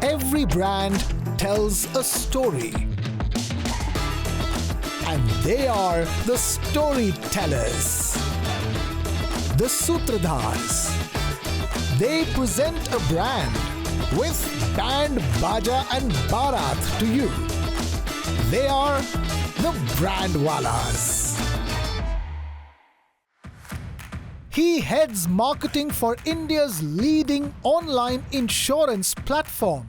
Every brand tells a story. And they are the storytellers. The Sutradhars. They present a brand with band, baja and barat to you. They are the Brandwallahs. He heads marketing for India's leading online insurance platform.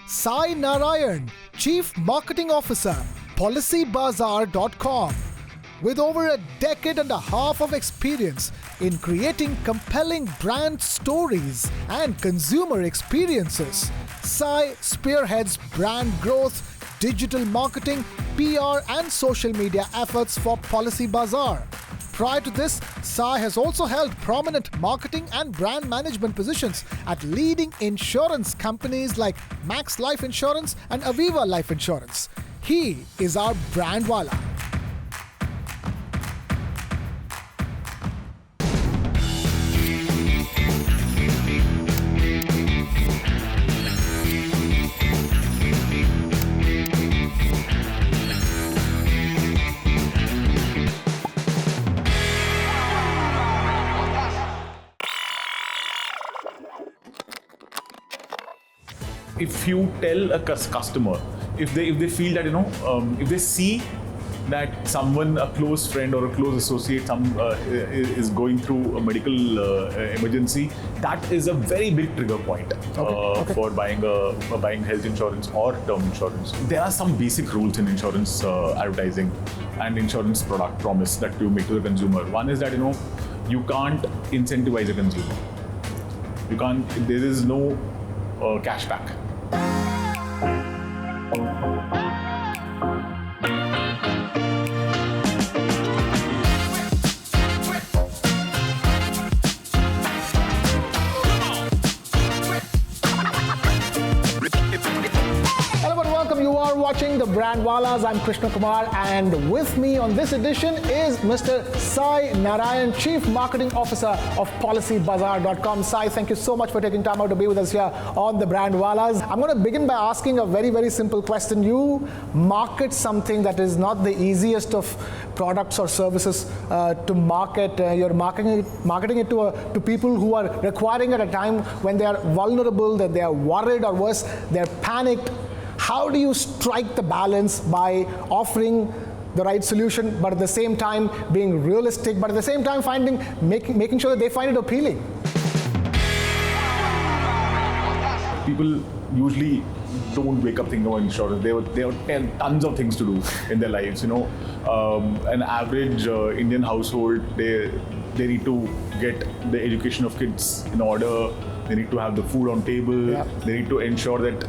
Sai Narayan, Chief Marketing Officer, PolicyBazaar.com. With over a decade and a half of experience in creating compelling brand stories and consumer experiences, Sai spearheads brand growth, digital marketing, PR and social media efforts for Policy Bazaar. Prior to this, Sai has also held prominent marketing and brand management positions at leading insurance companies like Max Life Insurance and Aviva Life Insurance. He is our Brandwallah. If you tell a customer, if they feel that, if they see that someone, a close friend or a close associate is going through a medical emergency, that is a very big trigger point for buying health insurance or term insurance. There are some basic rules in insurance advertising and insurance product promise that you make to the consumer. One is that, you can't incentivize a consumer. There is no cashback. You are watching the Brandwallahs. I'm Krishnakumar, and with me on this edition is Mr. Sai Narayan, Chief Marketing Officer of PolicyBazaar.com. Sai, thank you so much for taking time out to be with us here on the Brandwallahs. I'm going to begin by asking a very, very simple question. You market something that is not the easiest of products or services to market. You're marketing it to people who are requiring at a time when they are vulnerable, that they are worried, or worse, they're panicked. How do you strike the balance by offering the right solution, but at the same time being realistic, but at the same time making sure that they find it appealing? People usually don't wake up thinking about insurance. They have tons of things to do in their lives. An average Indian household, they need to get the education of kids in order. They need to have the food on table. Yeah. They need to ensure that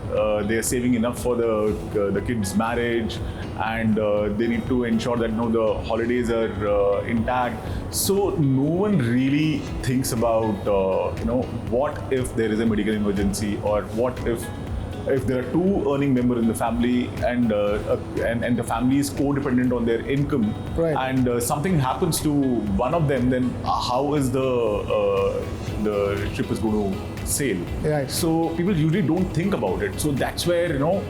they are saving enough for the kids' marriage, and they need to ensure that the holidays are intact. So no one really thinks about what if there is a medical emergency, or what if there are two earning members in the family, and the family is codependent on their income, right, and something happens to one of them, then how is the ship is going to sail? Right. So people usually don't think about it. So that's where the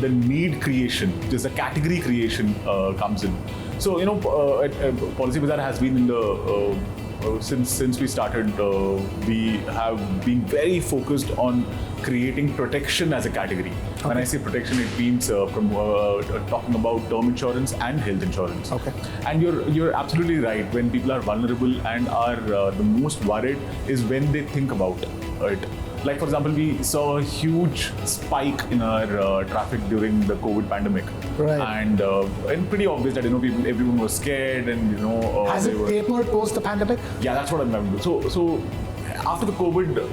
need creation, just the category creation comes in. So Policy Bazaar has been in the since we started, we have been very focused on creating protection as a category. Okay. When I say protection, it means from talking about term insurance and health insurance. Okay. And you're absolutely right. When people are vulnerable and are the most worried is when they think about it. Like, for example, we saw a huge spike in our traffic during the COVID pandemic. Right. And pretty obvious that everyone was scared, and has it tapered post the pandemic? Yeah, that's what I remember. So after the COVID,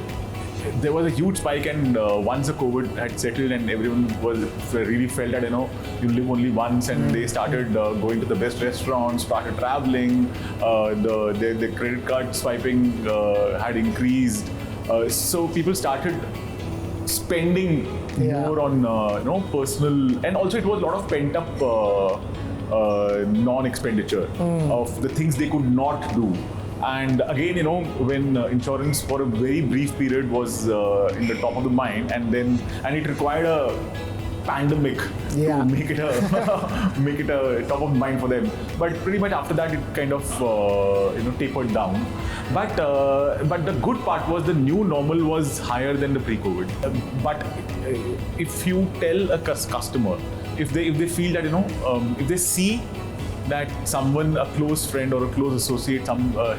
there was a huge spike, and once the COVID had settled and everyone really felt that you live only once, and they started going to the best restaurants, started traveling, the credit card swiping had increased. So people started spending more on personal, and also it was a lot of pent up non-expenditure of the things they could not do. And again, when insurance for a very brief period was in the top of the mind, and it required a pandemic to make it a top of mind for them. But pretty much after that, it kind of tapered down. But the good part was the new normal was higher than the pre-COVID. But if you tell a customer, if they feel that if they see that someone, a close friend or a close associate,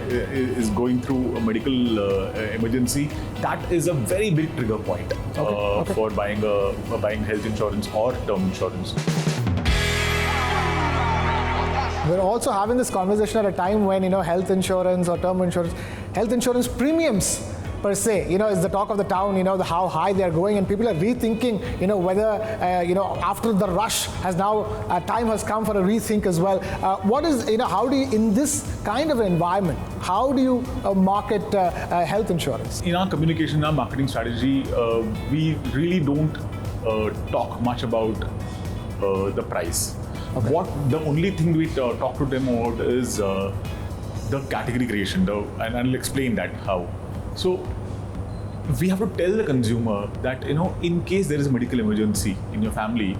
is going through a medical emergency, that is a very big trigger point for buying health insurance or term insurance. We're also having this conversation at a time when health insurance or term insurance, health insurance premiums per se, is the talk of the town, how high they're going, and people are rethinking, whether, after the rush has now, time has come for a rethink as well. What is, how do you, in this kind of an environment, how do you market health insurance? In our communication, our marketing strategy, we really don't talk much about the price. Okay. The only thing we talk to them about is the category creation, and I'll explain that how. So we have to tell the consumer that in case there is a medical emergency in your family,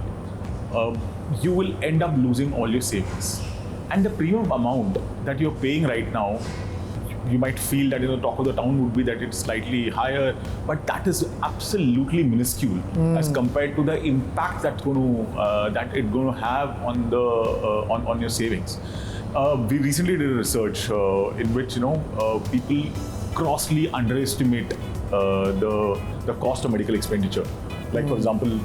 you will end up losing all your savings, and the premium amount that you're paying right now, you might feel that talk of the town would be that it's slightly higher, but that is absolutely minuscule as compared to the impact that's going to have on the on your savings. We recently did a research in which people grossly underestimate the cost of medical expenditure. Like for example,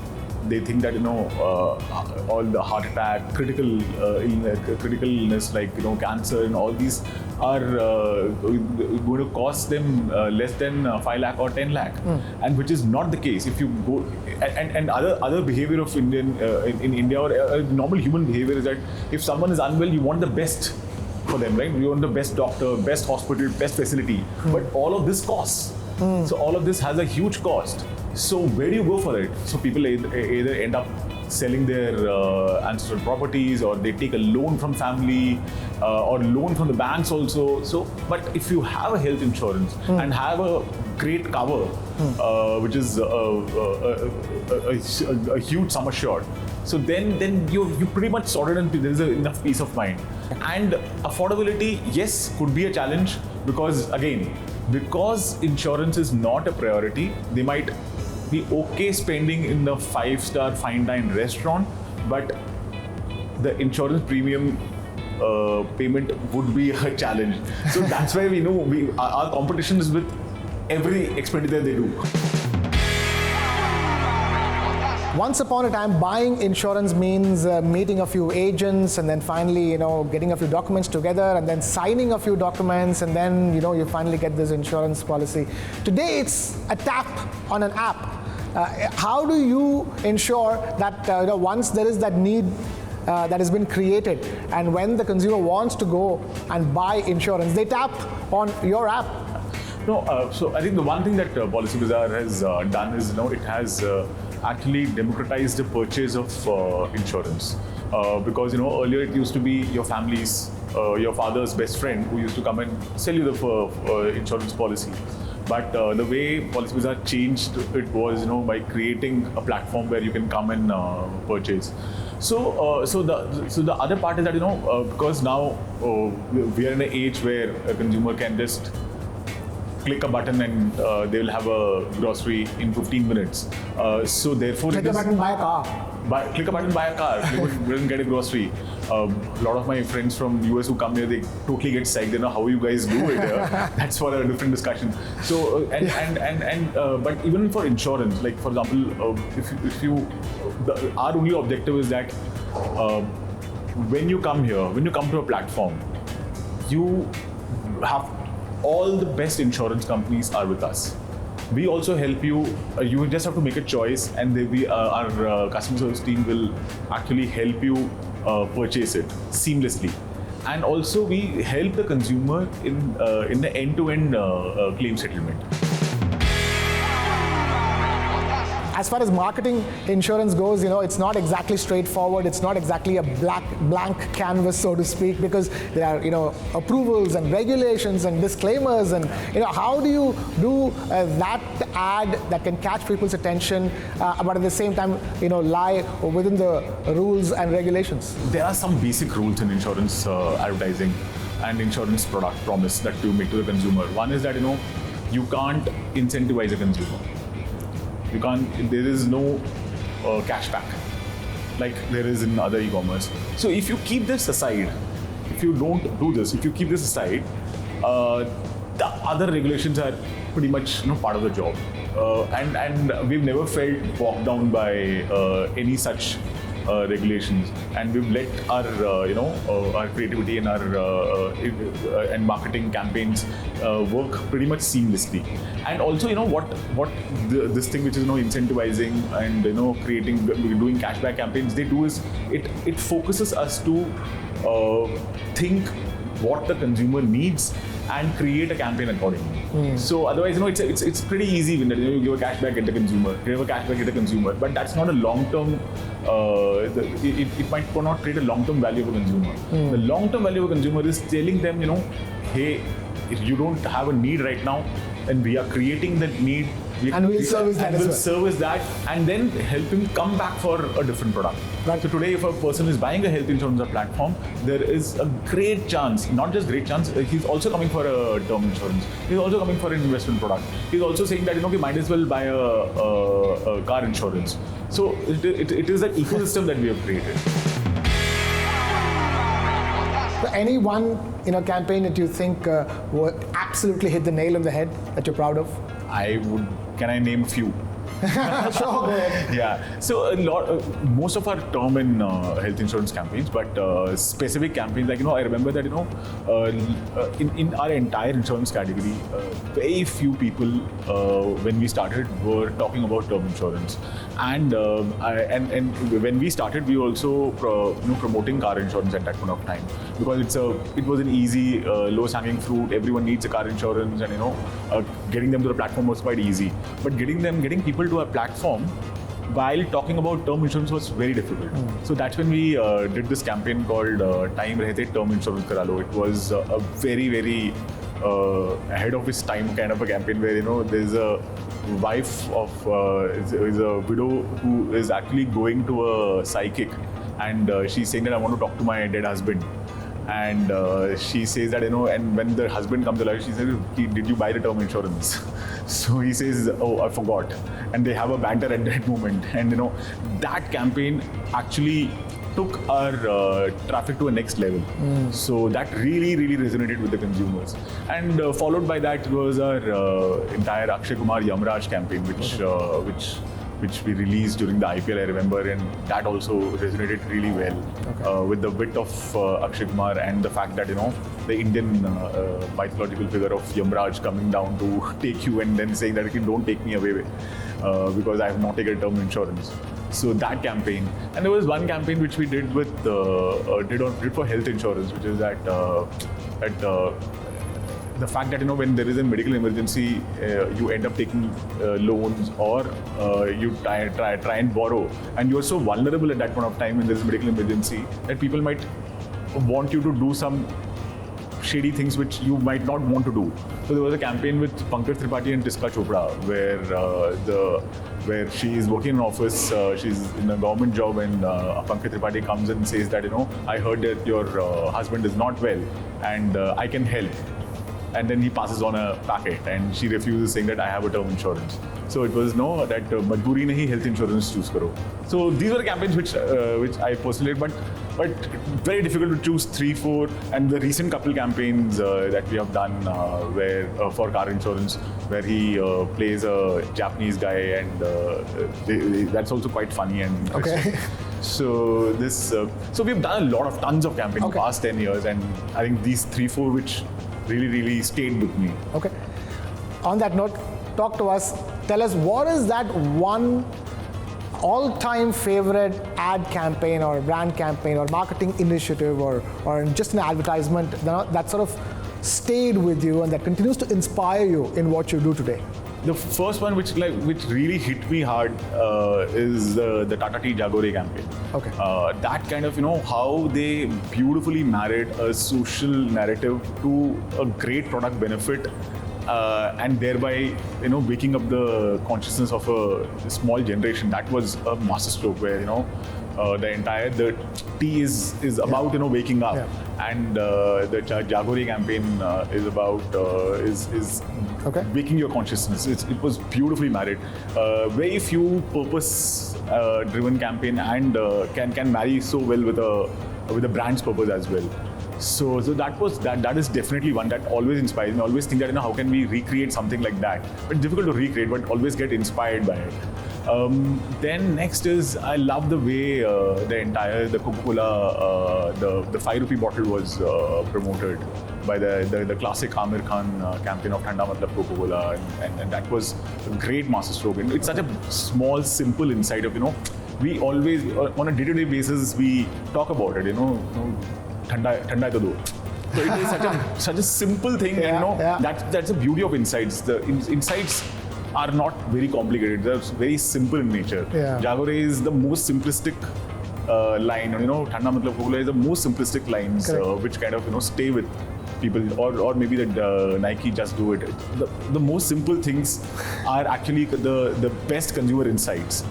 they think that all the heart attack, critical illness like cancer and all these are going to cost them less than 5 lakh or 10 lakh, and which is not the case. If you go and other behavior of in India or normal human behavior is that if someone is unwell, you want the best for them, right? You want the best doctor, best hospital, best facility, but all of this costs. So all of this has a huge cost. So where do you go for it? So people either end up selling their ancestral properties, or they take a loan from family, or loan from the banks also. So, but if you have a health insurance and have a great cover, which is a huge sum assured, so then you pretty much sorted, and there is enough peace of mind. And affordability, yes, could be a challenge, because insurance is not a priority. They might be okay spending in the 5-star fine dine restaurant, but the insurance premium payment would be a challenge. So that's why we know our competition is with every expenditure they do. Once upon a time, buying insurance means meeting a few agents, and then finally, getting a few documents together, and then signing a few documents, and then, you finally get this insurance policy. Today, it's a tap on an app. How do you ensure that once there is that need that has been created, and when the consumer wants to go and buy insurance, they tap on your app? No, so I think the one thing that Policy Bazaar has done is, it has actually democratized the purchase of insurance. Because earlier it used to be your family's, your father's best friend who used to come and sell you the insurance policy. But the way Policy Bazaar changed it was, by creating a platform where you can come and purchase. So the other part is that because now we are in an age where a consumer can just click a button and they will have a grocery in 15 minutes. So therefore, click a button, buy a car. Click a button, buy a car. You wouldn't get a grocery. A lot of my friends from US who come here, they totally get psyched. They know how you guys do it. That's for a different discussion. So but even for insurance, like for example, our only objective is that when you come here, when you come to a platform, you have all the best insurance companies are with us. We also help you. You just have to make a choice, and our customer service team will actually help you purchase it seamlessly. And also, we help the consumer in the end-to-end claim settlement. as far as marketing insurance goes, it's not exactly straightforward. It's not exactly a blank canvas, so to speak, because there are, approvals and regulations and disclaimers, and how do you do that ad that can catch people's attention, but at the same time, lie within the rules and regulations? There are some basic rules in insurance advertising and insurance product promise that you make to the consumer. One is that you can't incentivize a consumer. You can't. There is no cashback like there is in other e-commerce. So if you keep this aside, if you don't do this, if you keep this aside, the other regulations are pretty much part of the job, and we've never felt bogged down by any such regulations, and we've let our our creativity and our and marketing campaigns work pretty much seamlessly. And also this thing which is incentivizing and doing cashback campaigns, they do is it focuses us to think what the consumer needs and create a campaign accordingly. So otherwise, it's pretty easy when you give a cashback at the consumer, but that's not a long-term. It might not create a long-term value of a consumer. The long-term value of a consumer is telling them, hey, if you don't have a need right now, and we are creating that need. And we'll service that as well. Service that and then help him come back for a different product. Right. So today, if a person is buying a health insurance platform, there is a great chance, not just great chance, he's also coming for a term insurance. He's also coming for an investment product. He's also saying that, might as well buy a car insurance. So it is that ecosystem that we have created. Any one campaign that you think will absolutely hit the nail on the head that you're proud of? Can I name a few? Sure, go ahead. Yeah, so most of our term and health insurance campaigns, but specific campaigns, like I remember that in our entire insurance category, very few people when we started were talking about term insurance, and when we started, we were also promoting car insurance at that point of time, because it was an easy, lowest hanging fruit. Everyone needs a car insurance, and getting them to the platform was quite easy. But getting people to a platform while talking about term insurance was very difficult. So that's when we did this campaign called Time Rehte Term Insurance Kara Lo. It was a very, very ahead of its time kind of a campaign where there's a wife of is a widow who is actually going to a psychic, and she's saying that I want to talk to my dead husband. And she says that, and when the husband comes alive, she says, did you buy the term insurance? So he says, oh, I forgot. And they have a banter at that moment. And that campaign actually took our traffic to a next level. So that really, really resonated with the consumers. And followed by that was our entire Akshay Kumar Yamraj campaign, which we released during the IPL, I remember, and that also resonated really well with the wit of Akshay Kumar and the fact that the Indian mythological figure of Yamraj coming down to take you and then saying that don't take me away because I have not taken term insurance. So that campaign, and there was one campaign which we did with did for health insurance, which is that the fact that when there is a medical emergency, you end up taking loans, or you try and borrow, and you are so vulnerable at that point of time when there is a medical emergency that people might want you to do some shady things which you might not want to do. So there was a campaign with Pankaj Tripathi and Tiska Chopra where she is working in an office, she's in a government job, and Pankaj Tripathi comes and says that I heard that your husband is not well and I can help. And then he passes on a packet, and she refuses, saying that I have a term insurance. So it was that majburi nahi, health insurance choose karo. So these were the campaigns which I personally did, but very difficult to choose 3-4. And the recent couple campaigns that we have done where for car insurance, where he plays a Japanese guy, and that's also quite funny and interesting. Okay. So so we've done tons of campaigns in the past 10 years, and I think these 3-4 which really, really stayed with me. Okay. On that note, talk to us. Tell us, what is that one all-time favorite ad campaign or brand campaign or marketing initiative or just an advertisement that sort of stayed with you and that continues to inspire you in what you do today? The first one which really hit me hard is the Tata Tea Jagore campaign. Okay. That kind of, how they beautifully married a social narrative to a great product benefit, and thereby, waking up the consciousness of a small generation. That was a masterstroke where, the tea is about, waking up. Yeah. And the Jagore campaign is about is waking your consciousness. It was beautifully married. Very few purpose-driven campaign and can marry so well with a brand's purpose as well. So that is definitely one that always inspires me. I always think that how can we recreate something like that? But difficult to recreate, but always get inspired by it. Then next is I love the way the Coca-Cola the 5 rupee bottle was promoted by the classic Amir Khan campaign of Thanda Matlab Coca-Cola, and that was a great masterstroke. And it's such a small, simple insight of we always on a day-to-day basis we talk about it. Thanda hai to do. So it is such a simple thing, that's the beauty of insights. The insights are not very complicated. They're very simple in nature. Yeah. Jagore is the most simplistic line. Thanda Matlab Coca-Cola is the most simplistic lines which kind of stay with people, or maybe that Nike just do it. The most simple things are actually the best consumer insights.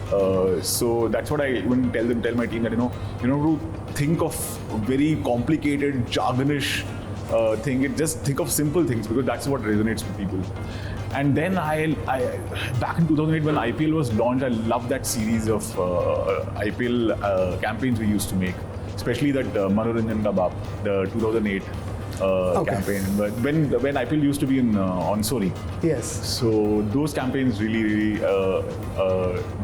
So that's what I even tell my team that to think of very complicated jargonish thing. Just think of simple things because that's what resonates with people. And then I back in 2008 when IPL was launched, I loved that series of IPL campaigns we used to make, especially that Manoranjan Ka Baap, the 2008 campaign. But when IPL used to be on Sony. Yes. So those campaigns really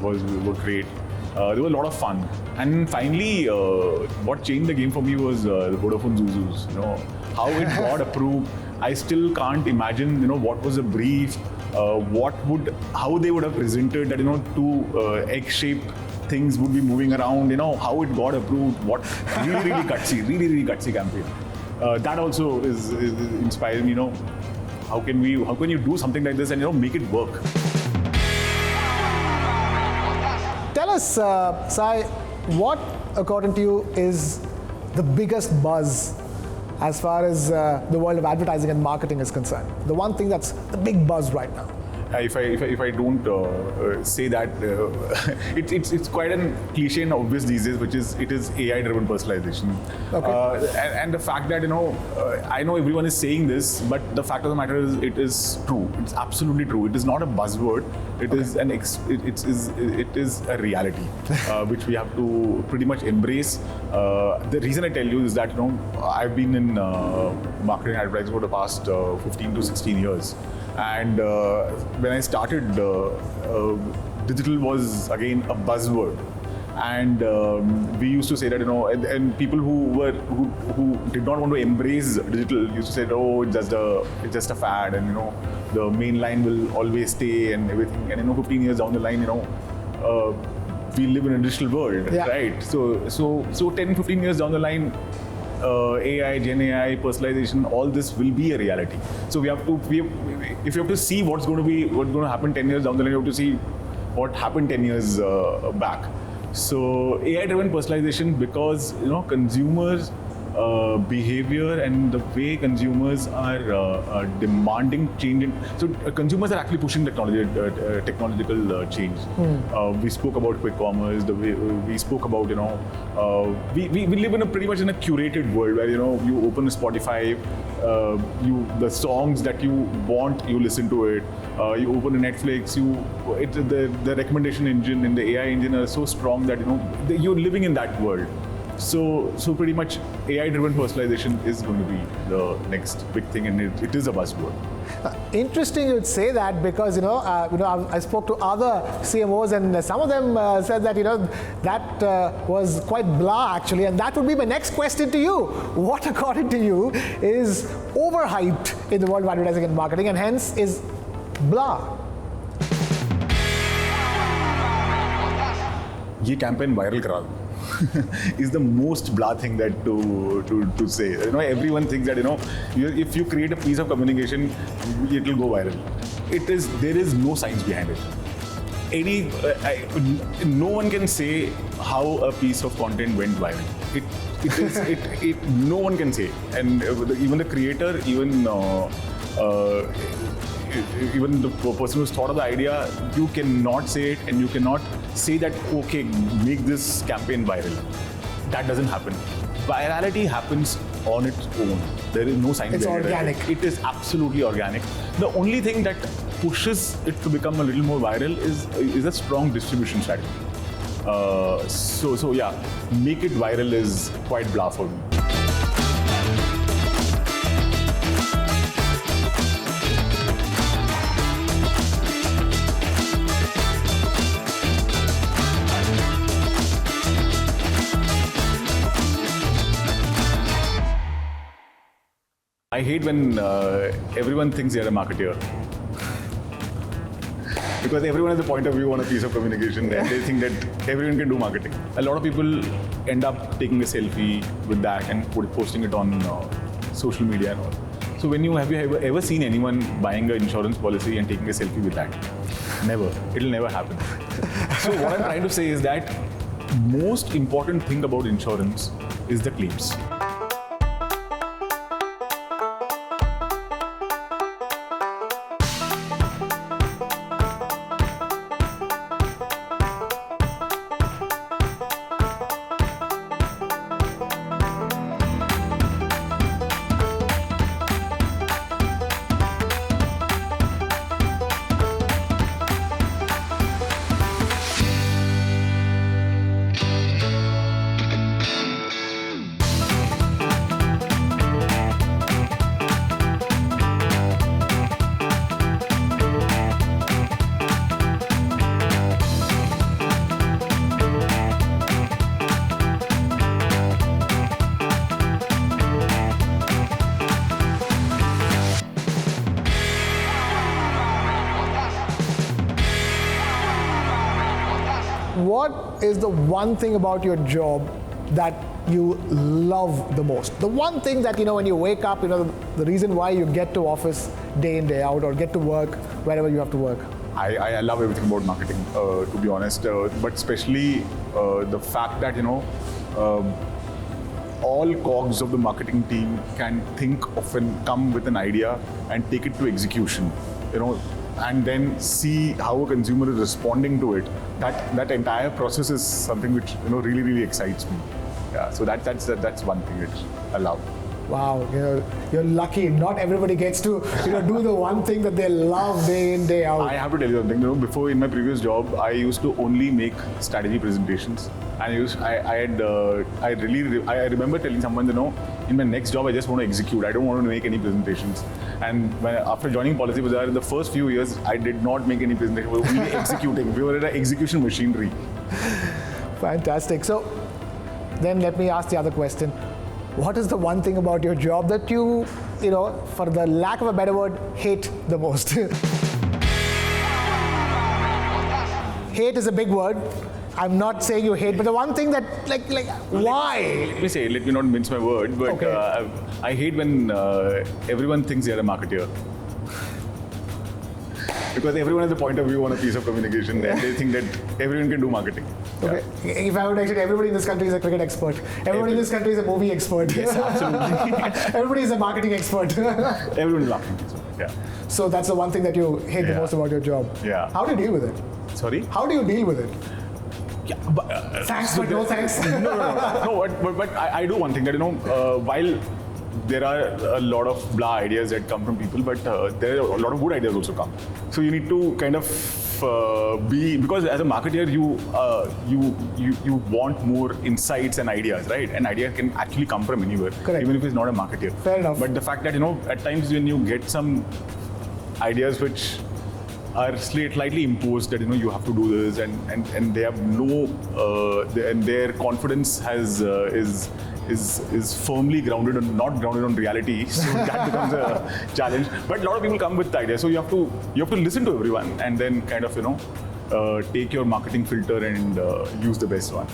were great. They were a lot of fun. And finally, what changed the game for me was the Vodafone Zuzus. How it got approved. I still can't imagine, what was the brief, how they would have presented that, two egg-shaped things would be moving around, how it got approved, what really gutsy campaign. That also is inspiring me, how can you do something like this and, make it work? Tell us, Sai, what, according to you, is the biggest buzz as far as the world of advertising and marketing is concerned? The one thing that's the big buzz right now. If I don't say that, it's quite a cliche and obvious these days, which is it is AI-driven personalization. Okay. And the fact that I know everyone is saying this, but the fact of the matter is it is true. It's absolutely true. It is not a buzzword. It is it is a reality which we have to pretty much embrace. The reason I tell you is that I've been in marketing and advertising for the past 15 to 16 years. And when I started, digital was again a buzzword, and we used to say that and people who did not want to embrace digital used to say, oh, it's just a fad, and the main line will always stay and everything. And 15 years down the line, we live in a digital world, right? So 10, 15 years down the line, AI, Gen AI, personalization, all this will be a reality. So if you have to see what's going to happen 10 years down the line, you have to see what happened 10 years back. So AI-driven personalization, because consumers' behavior and the way consumers are demanding change. So consumers are actually pushing technological change. We spoke about quick commerce. The way we spoke about we live in pretty much in a curated world where you open a Spotify, the songs that you want, you listen to it. You open a Netflix, the recommendation engine and the AI engine are so strong that you're living in that world. So pretty much AI-driven personalization is going to be the next big thing, and it is a buzzword. Interesting you would say that, because I spoke to other CMOs and some of them said that that was quite blah actually, and that would be my next question to you. What, according to you, is overhyped in the world of advertising and marketing, and hence is blah? ये campaign viral करा दो. is the most blah thing that to say. You know, everyone thinks that, you know, if you create a piece of communication, it will go viral. There is no science behind it. No one can say how a piece of content went viral. No one can say, and even the creator, even the person who's thought of the idea, you cannot say it, and you cannot say that, okay, make this campaign viral. That doesn't happen. Virality happens on its own. There is no science. It's organic. It is absolutely organic. The only thing that pushes it to become a little more viral is a strong distribution strategy. So yeah, make it viral is quite blah for me. I hate when everyone thinks they're a marketeer. Because everyone has a point of view on a piece of communication and they think that everyone can do marketing. A lot of people end up taking a selfie with that and posting it on social media and all. So have you ever seen anyone buying an insurance policy and taking a selfie with that? Never. It'll never happen. So what I'm trying to say is that most important thing about insurance is the claims. What is the one thing about your job that you love the most? The one thing that, when you wake up, the reason why you get to office day in, day out, or get to work wherever you have to work. I love everything about marketing, to be honest, but especially the fact that, all cogs of the marketing team can think of and come with an idea and take it to execution, and then see how a consumer is responding to it. That entire process is something which really, really excites me. Yeah, so that's one thing which I love. Wow, you're lucky. Not everybody gets to do the one thing that they love day in, day out. I have to tell you something. Before, in my previous job, I used to only make strategy presentations, and I remember telling someone, in my next job, I just want to execute. I don't want to make any presentations. And after joining Policy Bazaar, in the first few years, I did not make any presentations. We were only executing. We were an execution machinery. Fantastic. So then let me ask the other question. What is the one thing about your job that you, for the lack of a better word, hate the most? Hate is a big word. I'm not saying you hate, but the one thing that, why? Let me not mince my word, but okay. I hate when everyone thinks they're a marketeer. Because everyone has a point of view on a piece of communication and they think that everyone can do marketing. Okay. Yeah. If I would actually, everybody in this country is a cricket expert. Everybody in this country is a movie expert. Yes, absolutely. Everybody is a marketing expert. Everyone is a marketing expert, yeah. So that's the one thing that you hate the most about your job. Yeah. How do you deal with it? Sorry? How do you deal with it? Yeah, but, thanks, but no thanks. No, but I do one thing that, while there are a lot of blah ideas that come from people, but there are a lot of good ideas also come. So you need to kind of because as a marketer, you want more insights and ideas, right? And ideas can actually come from anywhere, correct, even if it's not a marketer. Fair enough. But the fact that, at times when you get some ideas which are slightly imposed, that you have to do this, and they have no and their confidence is firmly grounded and not grounded on reality, so that becomes a challenge. But a lot of people come with the idea, so you have to listen to everyone and then kind of take your marketing filter and use the best one.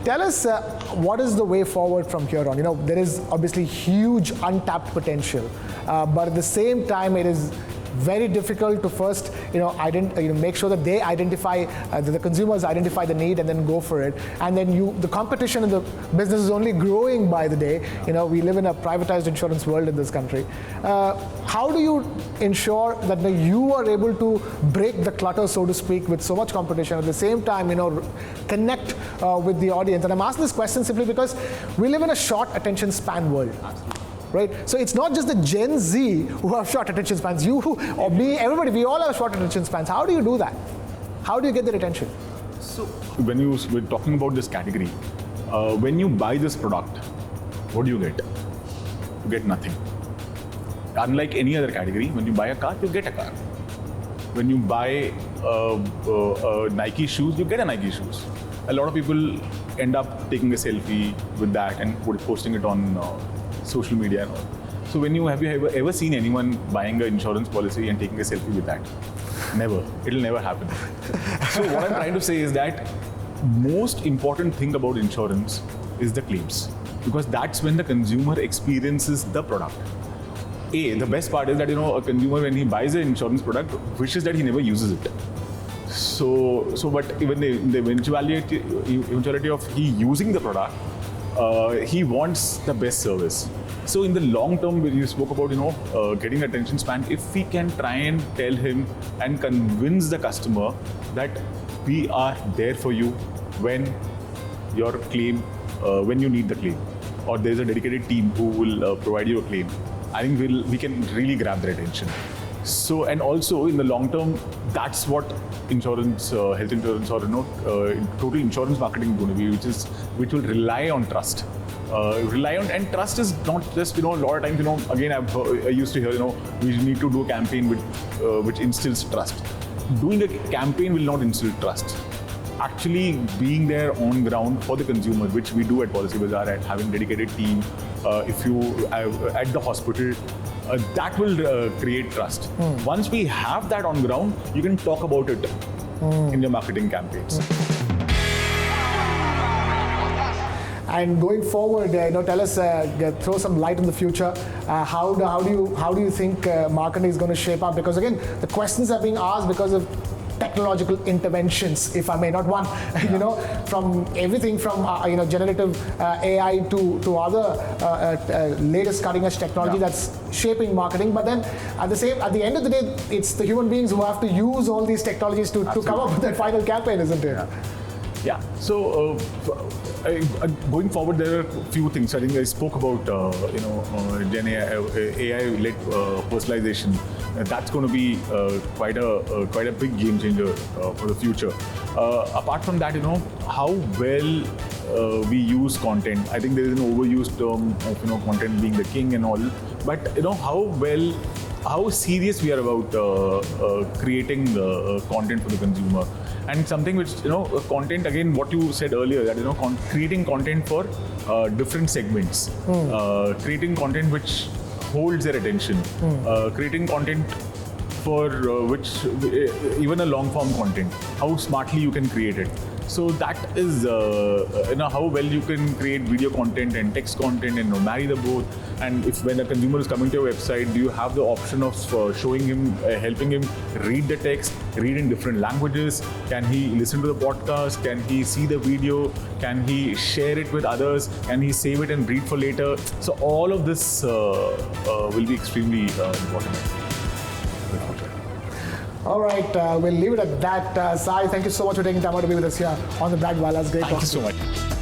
Tell us what is the way forward from here on? There is obviously huge untapped potential, but at the same time, it is very difficult to first, make sure that they identify, that the consumers identify the need and then go for it. And then the competition in the business is only growing by the day. We live in a privatized insurance world in this country. How do you ensure that you are able to break the clutter, so to speak, with so much competition, at the same time, connect with the audience? And I'm asking this question simply because we live in a short attention span world. Absolutely. Right? So it's not just the Gen Z who have short attention spans. You or me, everybody, we all have short attention spans. How do you do that? How do you get their attention? So when we're talking about this category, when you buy this product, what do you get? You get nothing. Unlike any other category, when you buy a car, you get a car. When you buy Nike shoes, you get a Nike shoes. A lot of people end up taking a selfie with that and posting it on social media and all. So have you ever seen anyone buying an insurance policy and taking a selfie with that? Never. It'll never happen. So what I'm trying to say is that most important thing about insurance is the claims, because that's when the consumer experiences the product. The best part is that a consumer, when he buys an insurance product, wishes that he never uses it. But even the eventuality of he using the product, he wants the best service. So in the long term, when you spoke about getting attention span, if we can try and tell him and convince the customer that we are there for you when your claim, when you need the claim, or there's a dedicated team who will provide you a claim, I think we can really grab their attention. So, and also in the long term, that's what insurance, health insurance, or total insurance marketing is going to be, which will rely on trust. And trust is not just, a lot of times, again, I used to hear, we need to do a campaign which instills trust. Doing a campaign will not instill trust. Actually being there on ground for the consumer, which we do at Policy Bazaar, and having dedicated team, if you at the hospital, that will create trust. Once we have that on ground, you can talk about it in your marketing campaigns. And going forward, tell us, throw some light on the future. How do you think marketing is going to shape up? Because again, the questions are being asked because of technological interventions, if I may, not one, from everything from generative AI to other latest cutting edge technology that's shaping marketing. But then at the end of the day, it's the human beings who have to use all these technologies to come up with that final campaign, isn't it? Yeah. So going forward, there are a few things. I think I spoke about Gen AI-led personalization. That's going to be quite a big game changer for the future. Apart from that, how well we use content. I think there is an overused term of content being the king and all. But how serious we are about creating content for the consumer. And something which, content, again, what you said earlier, that, creating content for different segments, creating content which holds their attention, creating content for which, even a long form content, how smartly you can create it. So that is, how well you can create video content and text content and marry the both. And when a consumer is coming to your website, do you have the option of showing him, helping him read the text, read in different languages? Can he listen to the podcast? Can he see the video? Can he share it with others? Can he save it and read for later? So all of this will be extremely important. All right, we'll leave it at that. Sai, thank you so much for taking time out to be with us here on the Brandwallahs. Great talking to you. Thank you so much.